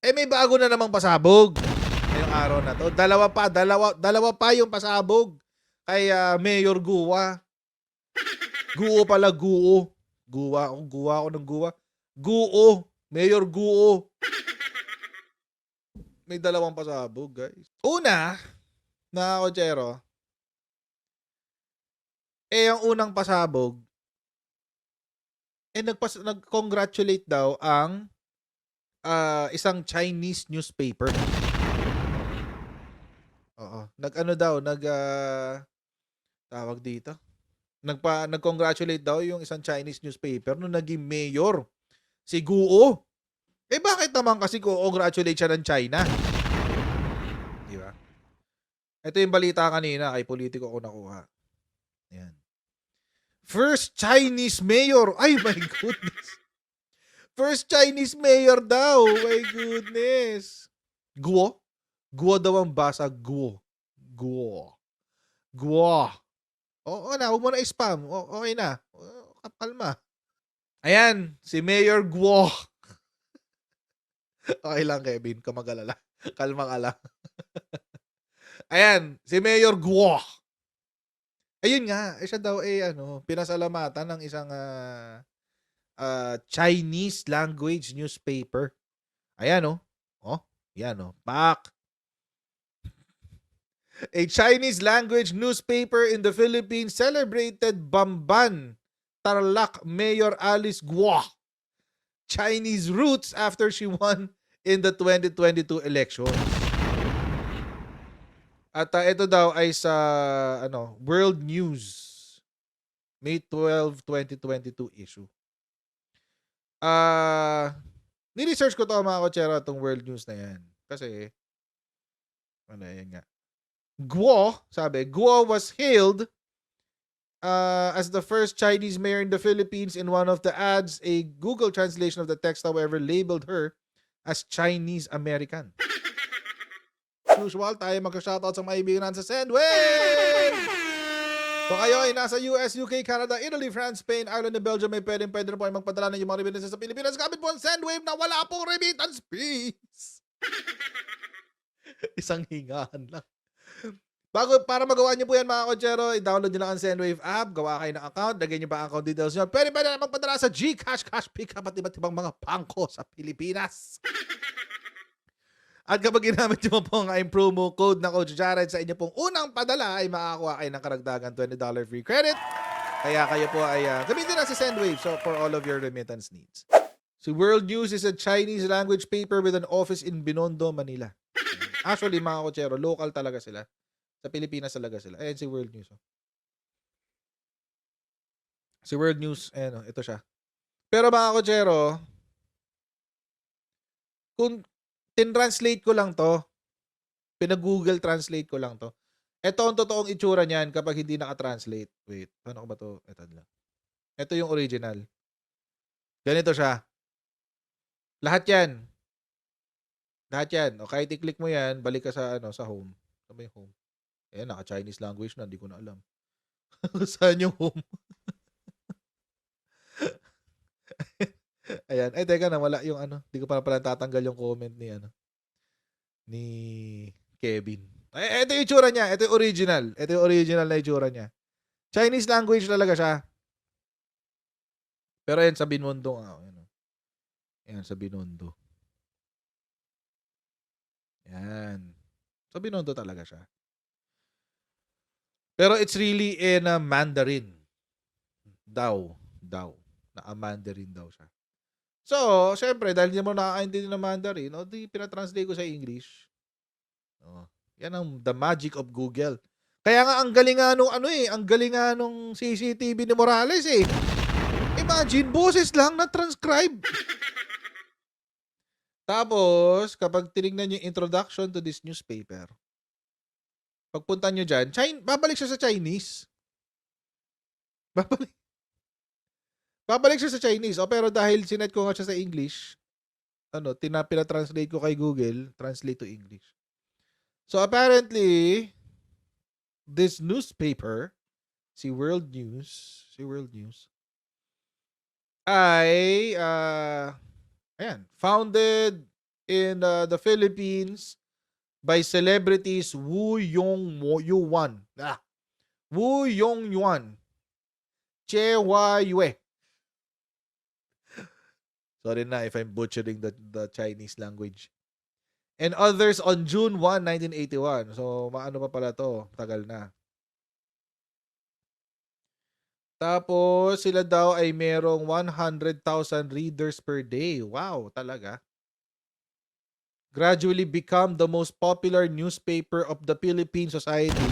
May bago na namang pasabog ngayong araw na 'to. Dalawa pa yung pasabog kay, Mayor Guo. Guo pala, Guo. Guwa ako ng guwa. Guo, Mayor Guo. May dalawang pasabog, guys. Una, mga kotsero, ang unang pasabog, nag-congratulate daw ang isang Chinese newspaper. Oo, nag-ano daw, tawag dito, nag-congratulate daw yung isang Chinese newspaper nung naging mayor, si Guo. Bakit naman kasi congratulate siya ng China? Di ba? Ito yung balita kanina, kay Politico ko nakuha. Ayan. First Chinese mayor. Ay, my goodness. First Chinese mayor daw. My goodness. Guo? Guo daw ang basa. Guo. Oo na, huwag mo na spam. Okay na. Kalma. Ayan, si Mayor Guo. Okay lang, Kevin. Kamagalala. Kalma ka lang. Ayan, si Mayor Guo. Ayun nga, siya daw pinasalamatan ng isang Chinese language newspaper. Ayan oh. Yan oh. Pak. A Chinese language newspaper in the Philippines celebrated Bamban Tarlac Mayor Alice Guo Chinese roots after she won in the 2022 elections. At ito daw ay sa World News May 12, 2022 issue. Ni-research ko to mga kotsero, itong World News na yan. Kasi, yan nga. Guo was hailed as the first Chinese mayor in the Philippines. In one of the ads, a Google translation of the text, however, labeled her as Chinese American. Usual, tayo mag-shoutout sa mga ibigan sa Sendwave! Kung kayo ay nasa US, UK, Canada, Italy, France, Spain, Ireland, and Belgium, pwede na po ay magpadala ng yung mga remittances sa Pilipinas. Gamit po ang Sendwave na wala pong remittance fees. Isang hingahan lang. Para magawa niyo po yan mga kotsero, i-download niyo lang ang Sendwave app, gawa kayo ng account, lagay niyo pa ang account details niyo. Pwede na magpadala sa GCash, Cash Pickup at iba't ibang mga pangko sa Pilipinas. At kapag ginamit niyo po ang promo code na Coach Jared sa inyo pong unang padala, ay makakuha kayo ng karagdagan $20 free credit. Kaya kayo po ay gamitin na si Sendwave for all of your remittance needs. Si World News is a Chinese language paper with an office in Binondo, Manila. Actually, mga kotsero, local talaga sila. Sa Pilipinas talaga sila. Ayan si World News. Si World News, ito siya. Pero mga kotsero, kung tin-translate ko lang to, pinag-Google translate ko lang to, ito ang totoong itsura niyan kapag hindi naka-translate. Wait, paano ko ba to? Ito lang. Ito yung original. Ganito siya. Lahat yan. O kahit i-click mo yan, balik ka sa home. Ano ba yung home? Naka-Chinese language na, hindi ko na alam. Saan yung home? Ayan. Ay, teka na, wala yung Hindi ko pala tatanggal yung comment ni Kevin. Ito yung itsura niya. Ito yung original. Ito yung original na itsura niya. Chinese language talaga siya. Pero yan sa Binondo. Yan sa Binondo. Yan. Sa Binondo talaga siya. Pero it's really in Mandarin. Daw. Na Mandarin daw siya. So, syempre, dahil hindi mo nakakaintindi ng Mandarin, di pinatranslate ko sa English. Yan ang the magic of Google. Kaya nga ang galing nga nung CCTV ni Morales eh. Imagine, boses lang na transcribe. Tapos, kapag tinignan yung introduction to this newspaper, pagpunta nyo dyan, babalik siya sa Chinese. Babalik siya sa Chinese. Pero dahil sinet ko nga siya sa English, pinatranslate ko kay Google, translate to English. So apparently, this newspaper, si World News, ay, founded in the Philippines by celebrities Wu Yuan. Wu Yongyuan. Che Yue. Sorry na if I'm butchering the Chinese language. And others on June 1, 1981. So, maano pa pala to? Tagal na. Tapos, sila daw ay merong 100,000 readers per day. Wow, talaga. Gradually become the most popular newspaper of the Philippine society.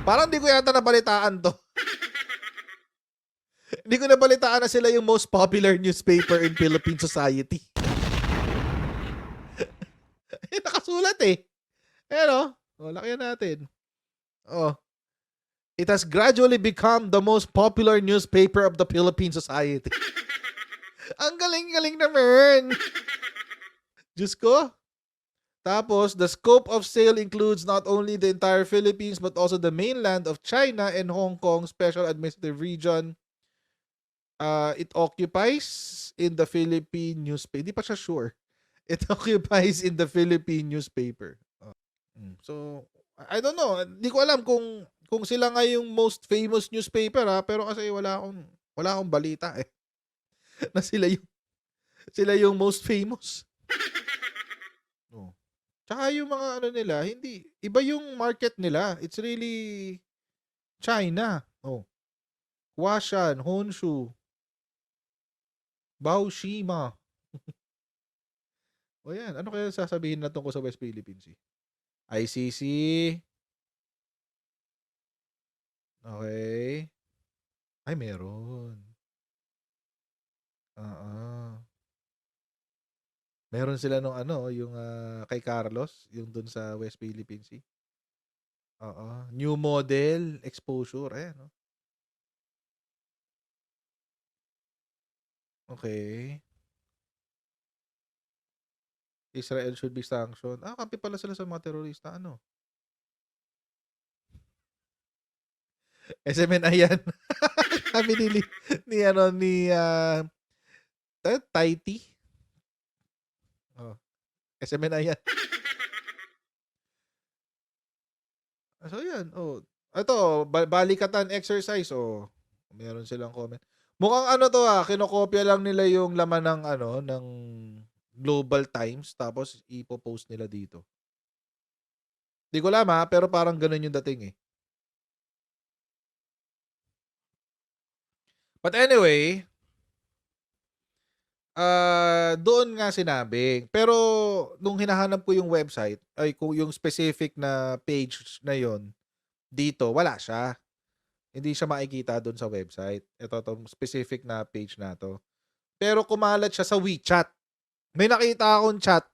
Parang di ko yata nabalitaan to. Hindi ko nabalitaan na sila yung most popular newspaper in Philippine society. Nakasulat eh. Ayan o. Lakihan natin. Oh. It has gradually become the most popular newspaper of the Philippine society. Ang galing-galing naman. Diyos ko. Tapos, the scope of sale includes not only the entire Philippines but also the mainland of China and Hong Kong Special Administrative Region. It occupies in the Philippine newspaper. Hindi pa siya sure. It occupies in the Philippine newspaper. So, I don't know. Hindi ko alam kung sila nga yung most famous newspaper pero kasi wala akong balita eh. Na sila yung most famous. Oh. Tsaka yung mga nila, hindi iba yung market nila. It's really China. Oh. Huashan, Honshu, Baoshima. O yan, ano kaya sasabihin na tungkol sa West Philippine Sea? ICC. Okay. Ay, meron. Meron sila nung yung kay Carlos, yung dun sa West Philippine Sea. New model, exposure. Ayan, Okay. Israel should be sanctioned. Kampi pala sila sa mga terorista. SMNI yan. Sabi ni Taiti. SMNI yan. So yan. Ito, balikatan exercise. Meron silang comment. Mukhang to kinokopya lang nila yung laman ng ng Global Times tapos ipo-post nila dito. Di ko alam pero parang ganun yung dating eh. But anyway, doon nga sinabi. Pero nung hinahanap ko yung website, ay kung yung specific na page na yon dito, wala siya. Hindi siya makikita doon sa website. Ito tong specific na page na to. Pero kumalat siya sa WeChat. May nakita akong chat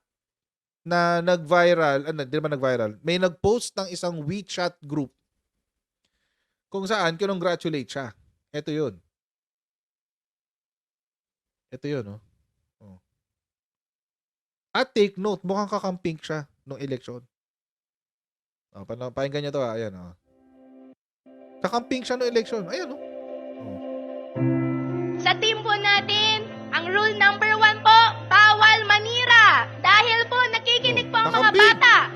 na nag-viral. Hindi naman nag-viral. May nag-post ng isang WeChat group kung saan kinongratulate siya. Ito yun. At take note, mukhang kakamping siya nung eleksyon. Pakinggan niyo to Ayan Kakamping siya nung eleksyon. Ayan Sa team po natin, ang rule number 1 po, bawal manira. Dahil po nakikinig po ang mga bata.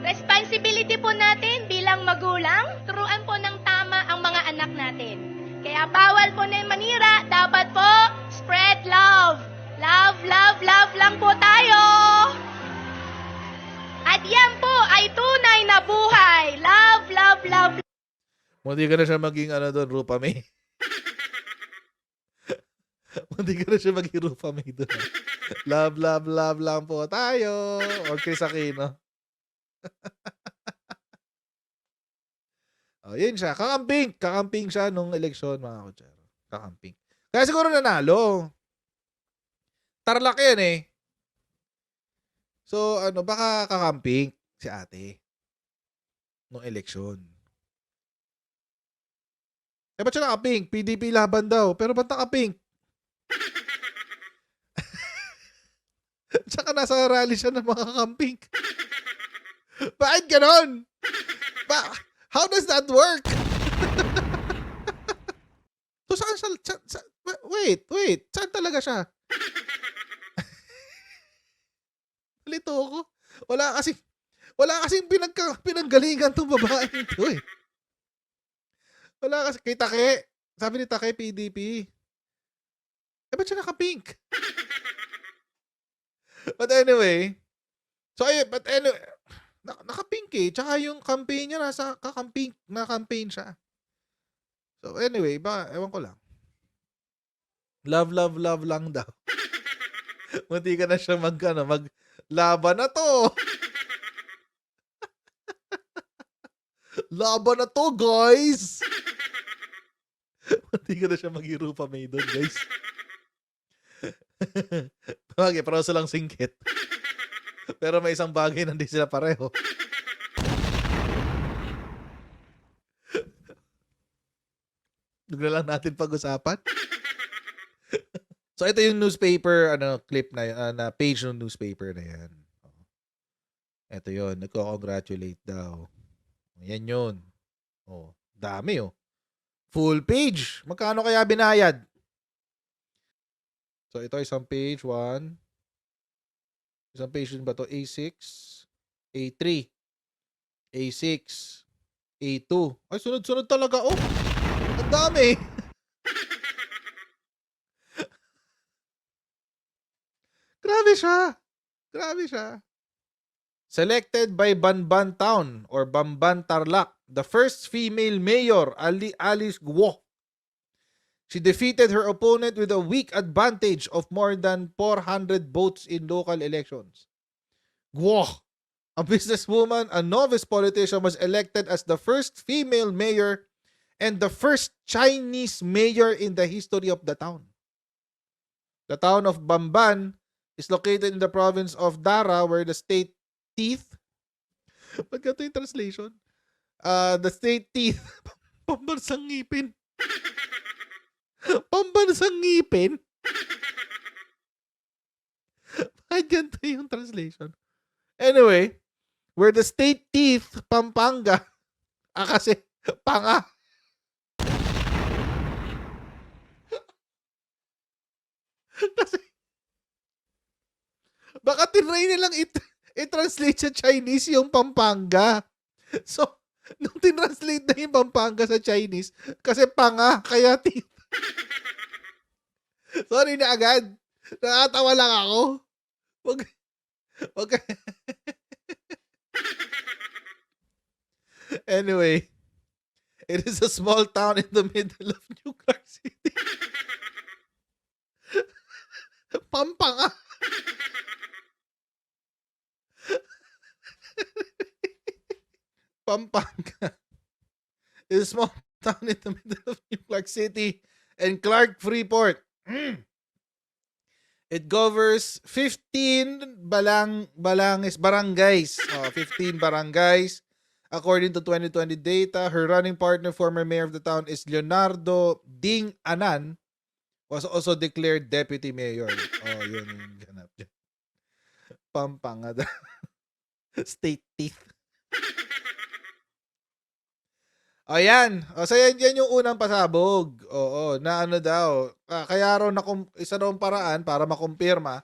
Responsibility po natin bilang magulang, turuan po ng tama ang mga anak natin. Kaya bawal po na manira, dapat po spread love. Love, love, love lang po tayo. At yan po ay tunay na buhay. Love, love, love. Hindi ka na siya maging doon, Rupa May. Hindi ka na siya maging Rupa May doon. Love, love, love lang po tayo. O Chris Aquino. Yun siya. Kakamping siya nung eleksyon, mga kutsero. Kakamping. Kaya siguro nanalo. Tarlac yan eh. So, baka kakamping si ate nung eleksyon. Ba't siya nakapink? PDP laban daw. Pero ba't nakapink? Tsaka nasa rally siya ng mga kakamping. Bakit ganon? How does that work? So, saan wait. Saan talaga siya? Nalito ako. Wala kasi pinanggalingan 'tong babaeng 'to, eh. Wala kasi kay Take. Sabi ni Take PDP. Eh, ba't siya naka-pink? But anyway, naka-pink, eh. Tsaka yung campaign niya naka-campaign siya. So anyway, ewan ko lang. Love, love, love lang daw. Munti ka na siya maglaban na 'to. Laban na 'to, guys. Munti ka na siya maging Rupa May doon, guys. Bagay, paroso lang singkit. Pero may isang bagay na hindi sila pareho. Huwag na lang natin pag-usapan. So ito yung newspaper clip na page ng newspaper na yan. Ito yun, nagko-congratulate daw. Yan yun. Oh, dami oh. Full page. Magkano kaya binayad? So ito isang page, 1. Isang page din ba to? A6, A3, A6, A2. Ay, sunod-sunod talaga oh. Ang dami. Grabe siya. Grabe siya. Selected by Banban Town or Bamban Tarlac, the first female mayor, Alice Guo. She defeated her opponent with a weak advantage of more than 400 votes in local elections. Guo, a businesswoman, a novice politician, was elected as the first female mayor and the first Chinese mayor in the history of the town. The town of Bamban is located in the province of Dara, where the state teeth. Pagka ito yung translation. The state teeth. Pambansang ngipin. Pambansang ngipin? Bakit ganito yung translation? Anyway, where the state teeth, Pampanga. Kasi, panga. Kasi, baka tinry nilang i-translate sa Chinese yung Pampanga. So, nung tinranslate na yung Pampanga sa Chinese, kasi panga, kaya teeth. Sorry na agad. Nakatawa lang ako. Wag. Anyway, it is a small town in the middle of New Clark City. Pampanga. Pampanga is a small town in the middle of New Clark City and Clark Freeport. It covers 15 barangays. 15 barangays. According to 2020 data, her running partner, former mayor of the town, is Leonardo Ding Anan, was also declared deputy mayor. Oh, yun yung ganap dyan. Pampanga. State teeth. Ayan. So yan yung unang pasabog. Oo, na daw. Kaya raw isa raw paraan para makumpirma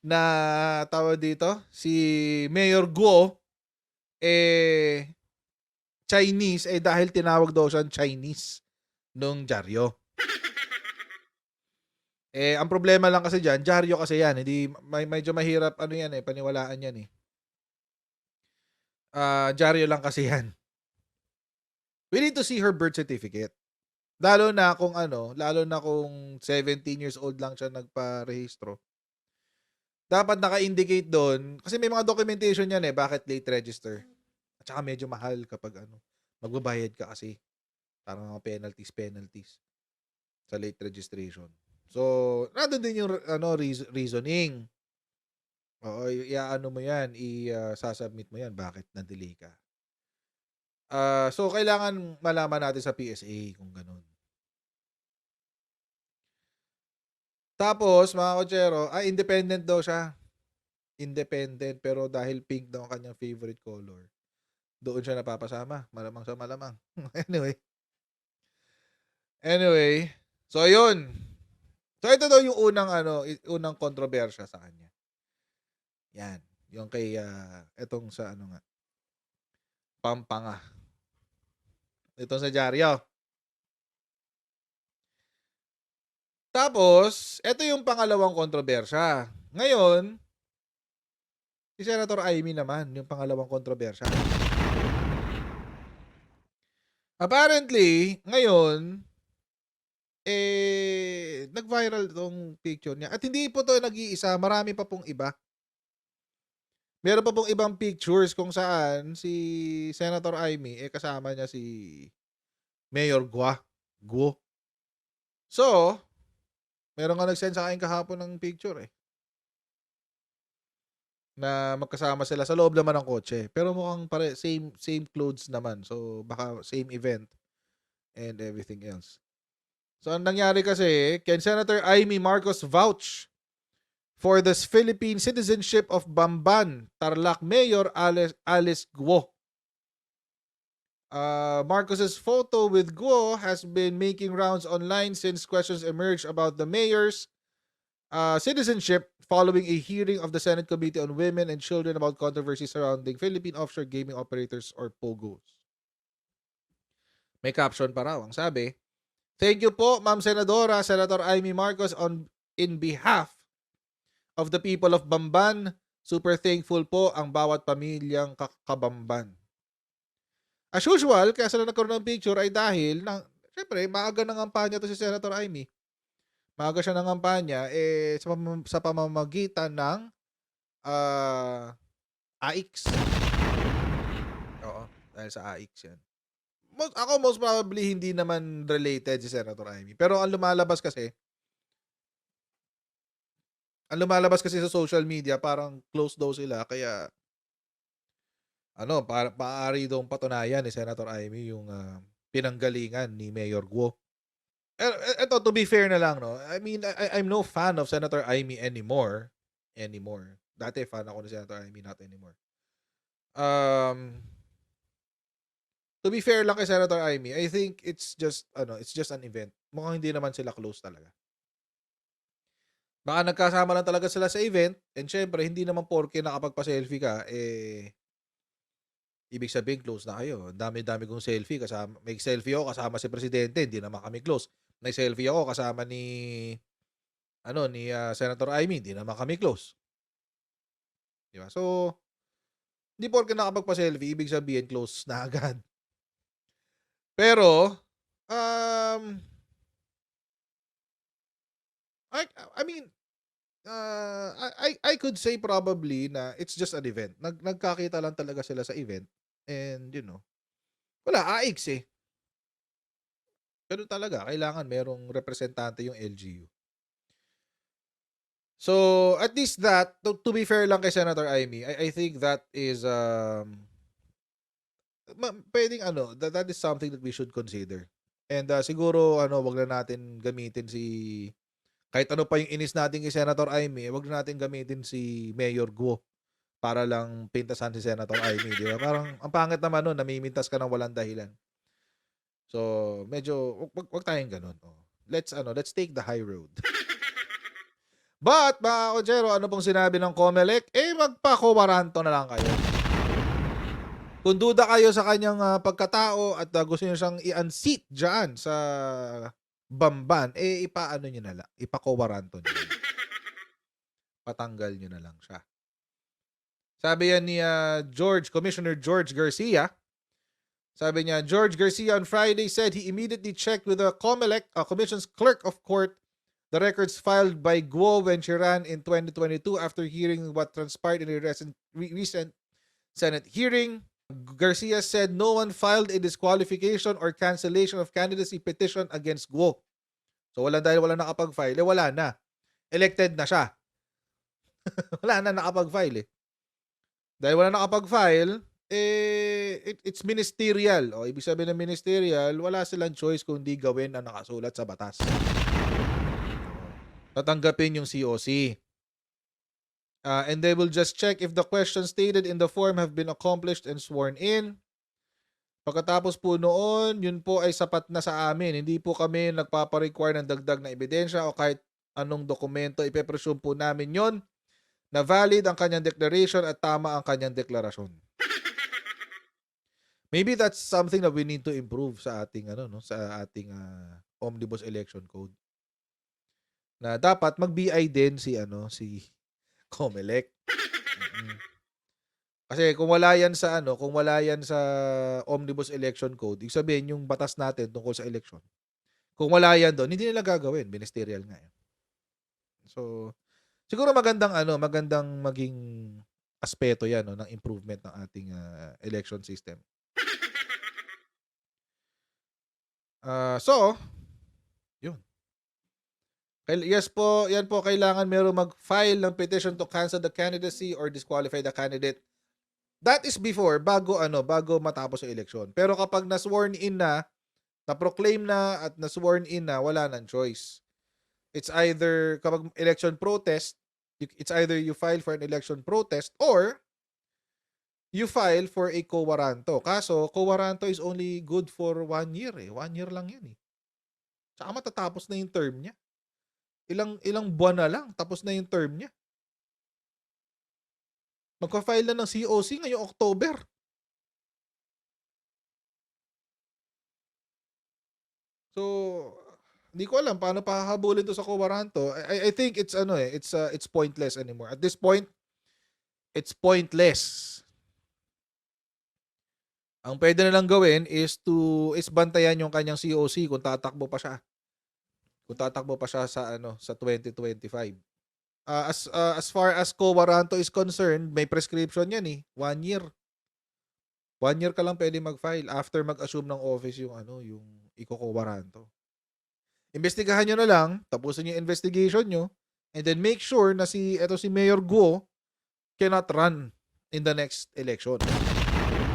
na tawag dito, si Mayor Guo Chinese dahil tinawag daw siyang Chinese nung dyaryo. Ang problema lang kasi diyan, dyaryo kasi yan, hindi medyo mahirap paniwalaan yan dyaryo lang kasi yan. We need to see her birth certificate. Lalo na kung 17 years old lang siya nagpa-rehistro. Dapat naka-indicate doon kasi may mga documentation yan bakit late register. At saka medyo mahal kapag magbabayad ka kasi. Parang mga penalties sa late registration. So, nandun din yung reasoning. Oo, mo yan, sasubmit mo yan, bakit na-delay ka. So, kailangan malaman natin sa PSA kung ganun. Tapos, mga kotsero, independent daw siya. Independent, pero dahil pink daw ang kanyang favorite color, doon siya napapasama. Malamang sa malamang. Anyway, so yun. So, ito daw yung unang kontrobersya sa kanya. Yan. Yung kay, etong sa ano nga, Pampanga. Ito sa dyaryo. Tapos, eto yung pangalawang kontrobersya. Ngayon, si Senator Amy naman, yung pangalawang kontrobersya. Apparently, ngayon, nag-viral tong picture niya. At hindi po to nag-iisa, marami pa pong iba. Meron pa pong ibang pictures kung saan si Senator Amy, kasama niya si Mayor Guo. So, meron nga nag-send sa akin kahapon ng picture na magkasama sila sa loob naman ng kotse. Pero mukhang same clothes naman. So, baka same event and everything else. So, ang nangyari kasi, can Senator Amy Marcos vouch for the Philippine citizenship of Bamban, Tarlac Mayor Alice Guo? Marcos's photo with Guo has been making rounds online since questions emerged about the mayor's citizenship following a hearing of the Senate Committee on Women and Children about controversy surrounding Philippine offshore gaming operators or POGOs. May caption pa raw. Ang sabi, "Thank you po, Ma'am Senadora, Senator Amy Marcos in behalf of the people of Bamban. Super thankful po ang bawat pamilyang kabamban." As usual, kaya sila nagkaroon ng picture ay dahil syempre, maaga ng kampanya to si Senator Amy. Maaga siya ng kampanya sa pamamagitan ng AIX. Oo, dahil sa AIX yan. Most probably hindi naman related si Senator Amy. Pero ang lumalabas kasi sa social media, parang close daw sila, kaya maaari daw patunayan ni Senator Amy yung pinanggalingan ni Mayor Guo. Eto, to be fair na lang, no? I mean, I'm no fan of Senator Amy anymore. Dati fan ako ni Senator Amy, not anymore. To be fair lang kay Senator Amy, I think it's just an event. Mukhang hindi naman sila close talaga. Baka nagkasama lang talaga sila sa event, and syempre, hindi naman porke nakapagpa-selfie ka, ibig sabihin close na kayo. Dami-dami kong selfie kasama. May selfie ako kasama si Presidente, hindi naman kami close. May selfie ako kasama ni Senator Amy, hindi naman kami close. Di ba? So, hindi porke nakapagpa-selfie, ibig sabihin close na agad. Pero, I mean, I could say probably na it's just an event. Nagkakita lang talaga sila sa event. And, wala, AIX Pero talaga, kailangan merong representante yung LGU. So, at least that, to be fair lang kay Senator Amy, I think that is, pwedeng that is something that we should consider. And siguro, wag na natin gamitin kahit ano pa yung inis natin kay Senator Amy, wag na natin gamitin si Mayor Guo para lang pintasan si Senator Amy, di ba? Parang ang pangit naman nun, namimintas ka ng walang dahilan. So, medyo wag tayong ganun. Let's take the high road. But, mga Kojero, ano pong sinabi ng COMELEC? Magpa-kowaranto na lang kayo. Kung duda kayo sa kanyang pagkatao at gusto niyo siyang i-unseat dyan sa Bamban, ipaano niyo na lang, ipa-kowaranto niyo. Patanggal niyo na lang siya. Sabi yan ni Commissioner George Garcia. Sabi niya, George Garcia on Friday said he immediately checked with the COMELEC, Commission's Clerk of Court, the records filed by Guo when she ran in 2022 after hearing what transpired in a recent Senate hearing. Garcia said no one filed a disqualification or cancellation of candidacy petition against Guo. So dahil wala nakapag-file, wala na. Elected na siya. Wala na nakapag-file Dahil wala nakapag-file, it's ministerial. Ibig sabihin ng ministerial, wala silang choice kundi gawin ang nakasulat sa batas. Tatanggapin yung COC. And they will just check if the questions stated in the form have been accomplished and sworn in. Pagkatapos po noon, yun po ay sapat na sa amin. Hindi po kami nagpaparequire ng dagdag na ebidensya o kahit anong dokumento. Ipe-presume po namin yon na valid ang kanyang declaration at tama ang kanyang deklarasyon. Maybe that's something that we need to improve sa ating sa ating Omnibus Election Code. Na dapat mag-BI din si COMELEC. Kasi kung wala yan sa Omnibus Election Code, ibig sabihin yung batas natin tungkol sa election. Kung wala yan doon, hindi nila gagawin, ministerial nga yan. So, siguro magandang maging aspeto yan ng improvement ng ating election system. So, yun. Yes po, yan po, kailangan meron mag-file ng petition to cancel the candidacy or disqualify the candidate. That is bago matapos yung election. Pero kapag na-sworn in na-proclaim na at na-sworn in na, wala nang choice. It's either kapag election protest, it's either you file for an election protest or you file for a quo warranto. Kaso, quo warranto is only good for 1 year 1 year lang yan Tsaka matatapos na yung term niya. Ilang buwan na lang, tapos na yung term niya. Magpa-file na ng COC ngayong October. So, hindi ko alam paano pahahabulin to sa quo warranto. I think it's it's pointless anymore. At this point, it's pointless. Ang pwede na lang gawin is bantayan yung kanyang COC kung tatakbo pa siya. Kung tatakbo pa siya sa sa 2025. As far as quo warranto is concerned, may prescription yan 1 year. 1 year ka lang pwede mag-file after mag-assume ng office yung yung iko-quo warranto. Imbestigahan nyo na lang, tapusin yung investigation nyo, and then make sure na si Mayor Guo cannot run in the next election.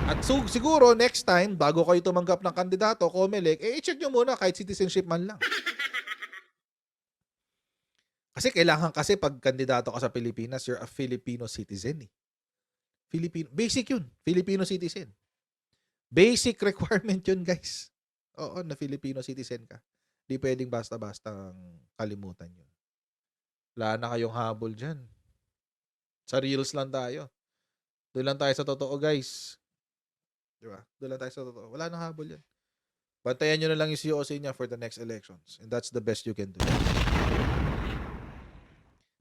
At siguro next time, bago kayo tumanggap ng kandidato, COMELEC, i-check nyo muna kahit citizenship man lang. Kasi kailangan pag kandidato ka sa Pilipinas, you're a Filipino citizen basic yun, Filipino citizen. Basic requirement yun, guys. Oo, na Filipino citizen ka. Di pwedeng basta-basta kalimutan yun. Wala na kayong habol dyan. Sa reels lang tayo. Doon lang tayo sa totoo, guys. Diba? Doon lang tayo sa totoo. Wala nang habol yan. Bantayan nyo na lang yung COC niya for the next elections. And that's the best you can do.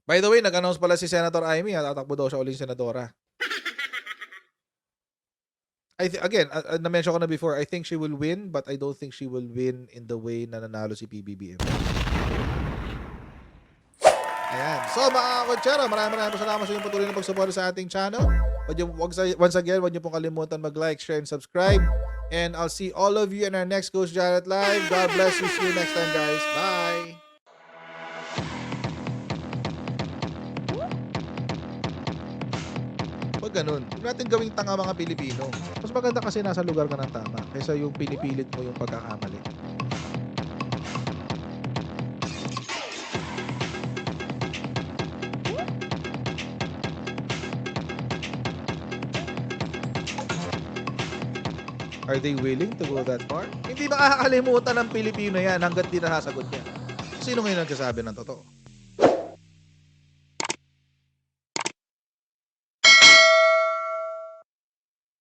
By the way, nag-announce pala si Senator Amy at tatakbo daw siya uling senadora. Again, na-mention ko na before, I think she will win, but I don't think she will win in the way na nanalo si PBBM. Ayan. So, mga konsyero, maraming salamat sa inyong patuloy na pagsuporta sa ating channel. Once again, huwag niyo pong kalimutan mag-like, share, and subscribe. And I'll see all of you in our next Coach Jared Live. God bless you. See you next time, guys. Bye! Huwag ganun. Huwag natin gawing tanga mga Pilipino. Mas maganda kasi nasa lugar ka ng tama kaysa yung pinipilit mo yung pagkakamali. Are they willing to go that far? Hindi makakalimutan ng Pilipino yan hanggat di nasasagot niya. Sino ngayon nagsasabi ng totoo?